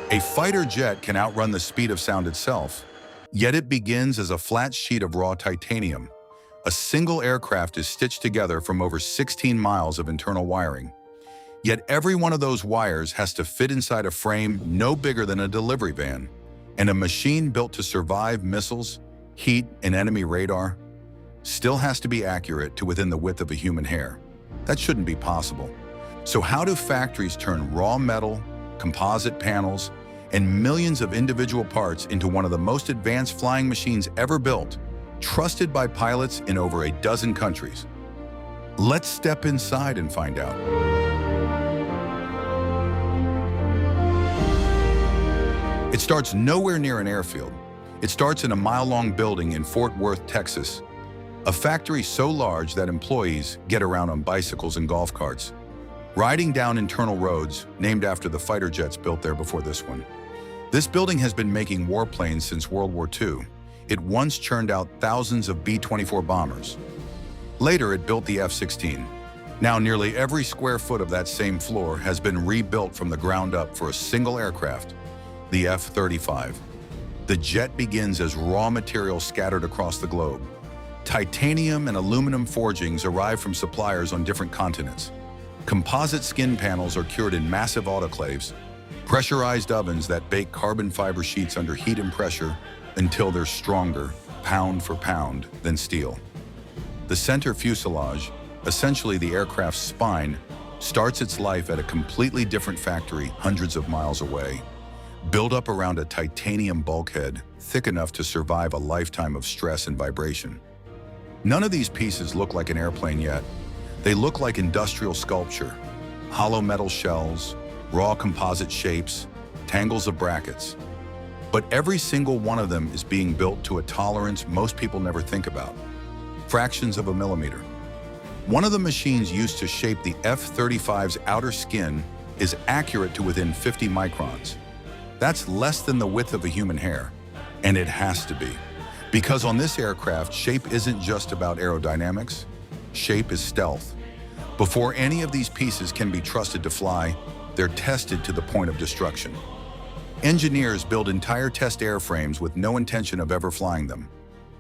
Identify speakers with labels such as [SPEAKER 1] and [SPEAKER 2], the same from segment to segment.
[SPEAKER 1] A fighter jet can outrun the speed of sound itself, yet it begins as a flat sheet of raw titanium. A single aircraft is stitched together from over 16 miles of internal wiring. Yet every one of those wires has to fit inside a frame no bigger than a delivery van. And a machine built to survive missiles, heat, and enemy radar still has to be accurate to within the width of a human hair. That shouldn't be possible. So how do factories turn raw metal, composite panels, and millions of individual parts into one of the most advanced flying machines ever built, trusted by pilots in over a dozen countries? Let's step inside and find out. It starts nowhere near an airfield. It starts in a mile-long building in Fort Worth, Texas, a factory so large that employees get around on bicycles and golf carts, riding down internal roads named after the fighter jets built there before this one. This building has been making warplanes since World War II. It once churned out thousands of B-24 bombers. Later, it built the F-16. Now, nearly every square foot of that same floor has been rebuilt from the ground up for a single aircraft, the F-35. The jet begins as raw material scattered across the globe. Titanium and aluminum forgings arrive from suppliers on different continents. Composite skin panels are cured in massive autoclaves, pressurized ovens that bake carbon fiber sheets under heat and pressure until they're stronger, pound for pound, than steel. The center fuselage, essentially the aircraft's spine, starts its life at a completely different factory hundreds of miles away, built up around a titanium bulkhead thick enough to survive a lifetime of stress and vibration. None of these pieces look like an airplane yet. They look like industrial sculpture, hollow metal shells, raw composite shapes, tangles of brackets. But every single one of them is being built to a tolerance most people never think about: fractions of a millimeter. One of the machines used to shape the F-35's outer skin is accurate to within 50 microns. That's less than the width of a human hair, and it has to be. Because on this aircraft, shape isn't just about aerodynamics, shape is stealth. Before any of these pieces can be trusted to fly, they're tested to the point of destruction. Engineers build entire test airframes with no intention of ever flying them.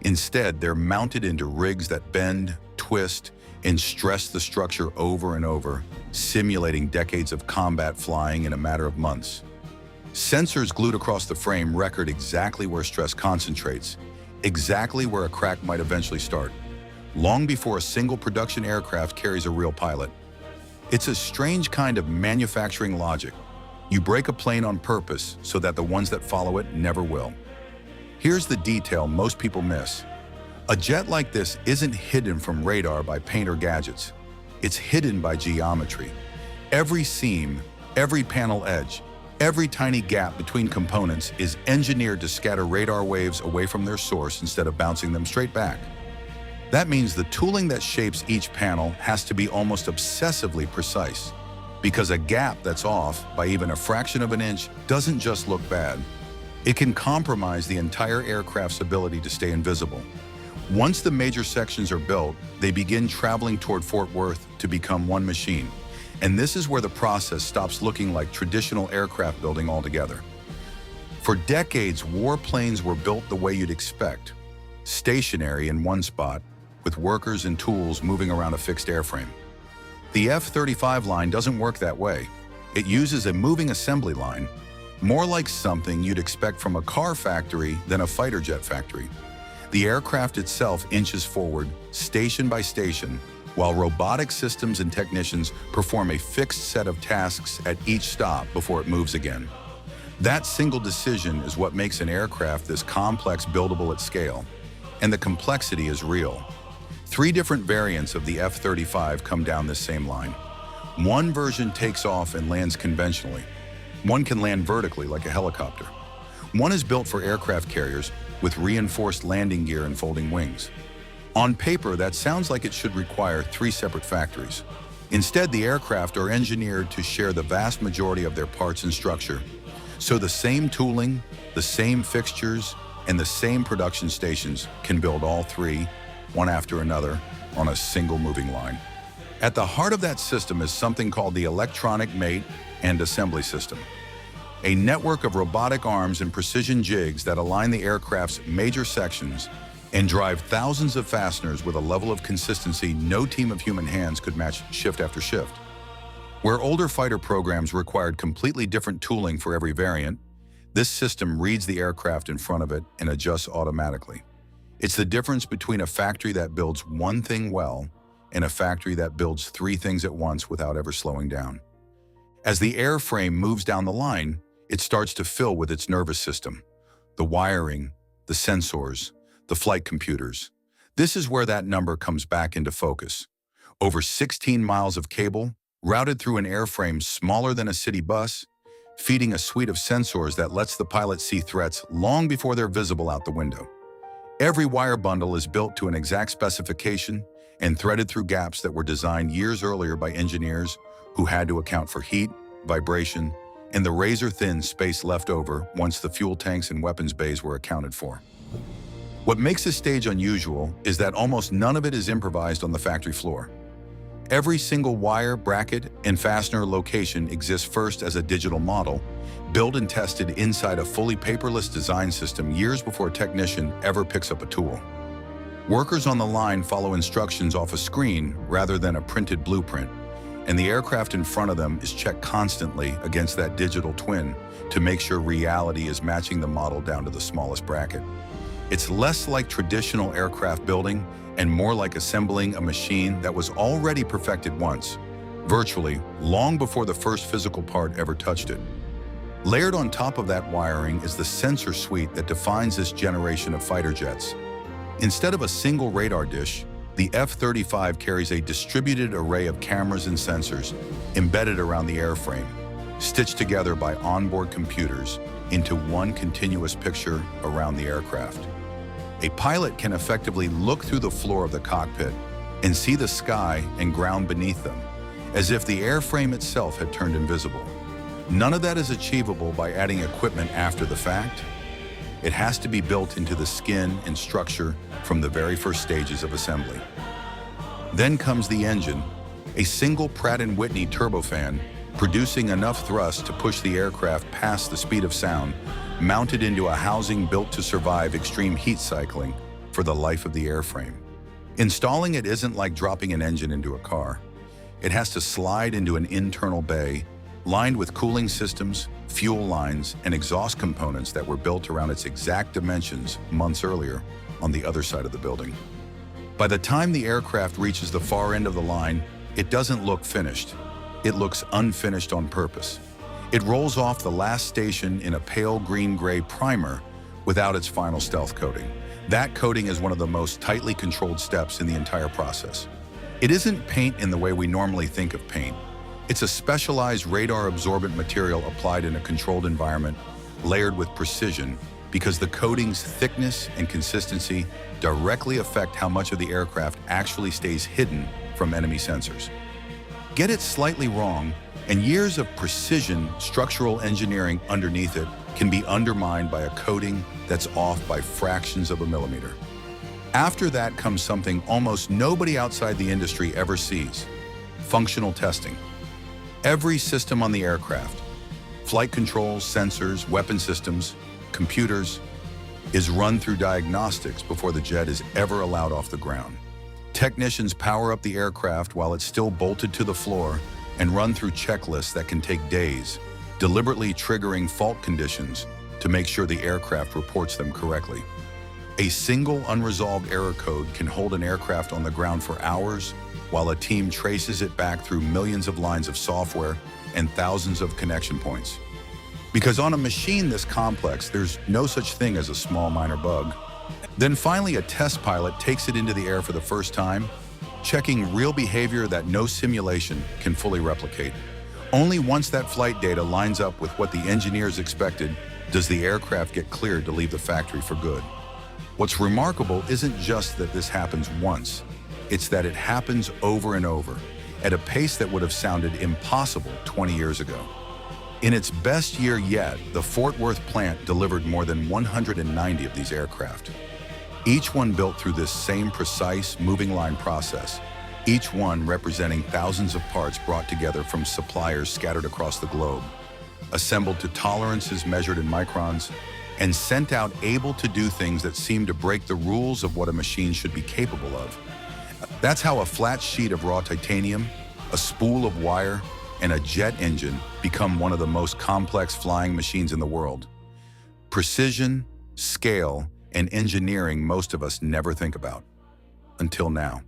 [SPEAKER 1] Instead, they're mounted into rigs that bend, twist, and stress the structure over and over, simulating decades of combat flying in a matter of months. Sensors glued across the frame record exactly where stress concentrates, exactly where a crack might eventually start, long before a single production aircraft carries a real pilot. It's a strange kind of manufacturing logic. You break a plane on purpose so that the ones that follow it never will. Here's the detail most people miss. A jet like this isn't hidden from radar by paint or gadgets. It's hidden by geometry. Every seam, every panel edge, every tiny gap between components is engineered to scatter radar waves away from their source instead of bouncing them straight back. That means the tooling that shapes each panel has to be almost obsessively precise, because a gap that's off by even a fraction of an inch doesn't just look bad. It can compromise the entire aircraft's ability to stay invisible. Once the major sections are built, they begin traveling toward Fort Worth to become one machine. And this is where the process stops looking like traditional aircraft building altogether. For decades, warplanes were built the way you'd expect, stationary in one spot, with workers and tools moving around a fixed airframe. The F-35 line doesn't work that way. It uses a moving assembly line, more like something you'd expect from a car factory than a fighter jet factory. The aircraft itself inches forward, station by station, while robotic systems and technicians perform a fixed set of tasks at each stop before it moves again. That single decision is what makes an aircraft this complex buildable at scale, and the complexity is real. 3 different variants of the F-35 come down this same line. One version takes off and lands conventionally. One can land vertically like a helicopter. One is built for aircraft carriers with reinforced landing gear and folding wings. On paper, that sounds like it should require 3 separate factories. Instead, the aircraft are engineered to share the vast majority of their parts and structure. So the same tooling, the same fixtures, and the same production stations can build all 3, one after another, on a single moving line. At the heart of that system is something called the electronic mate and assembly system. a network of robotic arms and precision jigs that align the aircraft's major sections and drive thousands of fasteners with a level of consistency no team of human hands could match shift after shift. Where older fighter programs required completely different tooling for every variant, this system reads the aircraft in front of it and adjusts automatically. It's the difference between a factory that builds one thing well and a factory that builds three things at once without ever slowing down. As the airframe moves down the line, it starts to fill with its nervous system, the wiring, the sensors, the flight computers. This is where that number comes back into focus. Over 16 miles of cable, routed through an airframe smaller than a city bus, feeding a suite of sensors that lets the pilot see threats long before they're visible out the window. Every wire bundle is built to an exact specification and threaded through gaps that were designed years earlier by engineers who had to account for heat, vibration, and the razor-thin space left over once the fuel tanks and weapons bays were accounted for. What makes this stage unusual is that almost none of it is improvised on the factory floor. Every single wire, bracket, and fastener location exists first as a digital model, built and tested inside a fully paperless design system years before a technician ever picks up a tool. Workers on the line follow instructions off a screen rather than a printed blueprint, and the aircraft in front of them is checked constantly against that digital twin to make sure reality is matching the model down to the smallest bracket. It's less like traditional aircraft building and more like assembling a machine that was already perfected once, virtually long before the first physical part ever touched it. Layered on top of that wiring is the sensor suite that defines this generation of fighter jets. Instead of a single radar dish, the F-35 carries a distributed array of cameras and sensors embedded around the airframe, stitched together by onboard computers into one continuous picture around the aircraft. A pilot can effectively look through the floor of the cockpit and see the sky and ground beneath them, as if the airframe itself had turned invisible. None of that is achievable by adding equipment after the fact. It has to be built into the skin and structure from the very first stages of assembly. Then comes the engine, a single Pratt & Whitney turbofan producing enough thrust to push the aircraft past the speed of sound, mounted into a housing built to survive extreme heat cycling for the life of the airframe. Installing it isn't like dropping an engine into a car. It has to slide into an internal bay, lined with cooling systems, fuel lines, and exhaust components that were built around its exact dimensions months earlier on the other side of the building. By the time the aircraft reaches the far end of the line, it doesn't look finished. It looks unfinished on purpose. It rolls off the last station in a pale green-gray primer without its final stealth coating. That coating is one of the most tightly controlled steps in the entire process. It isn't paint in the way we normally think of paint. It's a specialized radar-absorbent material applied in a controlled environment, layered with precision, because the coating's thickness and consistency directly affect how much of the aircraft actually stays hidden from enemy sensors. Get it slightly wrong, and years of precision structural engineering underneath it can be undermined by a coating that's off by fractions of a millimeter. After that comes something almost nobody outside the industry ever sees: functional testing. Every system on the aircraft, flight controls, sensors, weapon systems, computers, is run through diagnostics before the jet is ever allowed off the ground. Technicians power up the aircraft while it's still bolted to the floor and run through checklists that can take days, deliberately triggering fault conditions to make sure the aircraft reports them correctly. A single unresolved error code can hold an aircraft on the ground for hours while a team traces it back through millions of lines of software and thousands of connection points. Because on a machine this complex, there's no such thing as a small minor bug. Then finally, a test pilot takes it into the air for the first time, checking real behavior that no simulation can fully replicate. Only once that flight data lines up with what the engineers expected does the aircraft get cleared to leave the factory for good. What's remarkable isn't just that this happens once, it's that it happens over and over, at a pace that would have sounded impossible 20 years ago. In its best year yet, the Fort Worth plant delivered more than 190 of these aircraft. Each one built through this same precise moving line process, each one representing thousands of parts brought together from suppliers scattered across the globe. assembled to tolerances measured in microns, and sent out able to do things that seem to break the rules of what a machine should be capable of. That's how a flat sheet of raw titanium, a spool of wire, and a jet engine become one of the most complex flying machines in the world. Precision, scale, and engineering most of us never think about. Until now.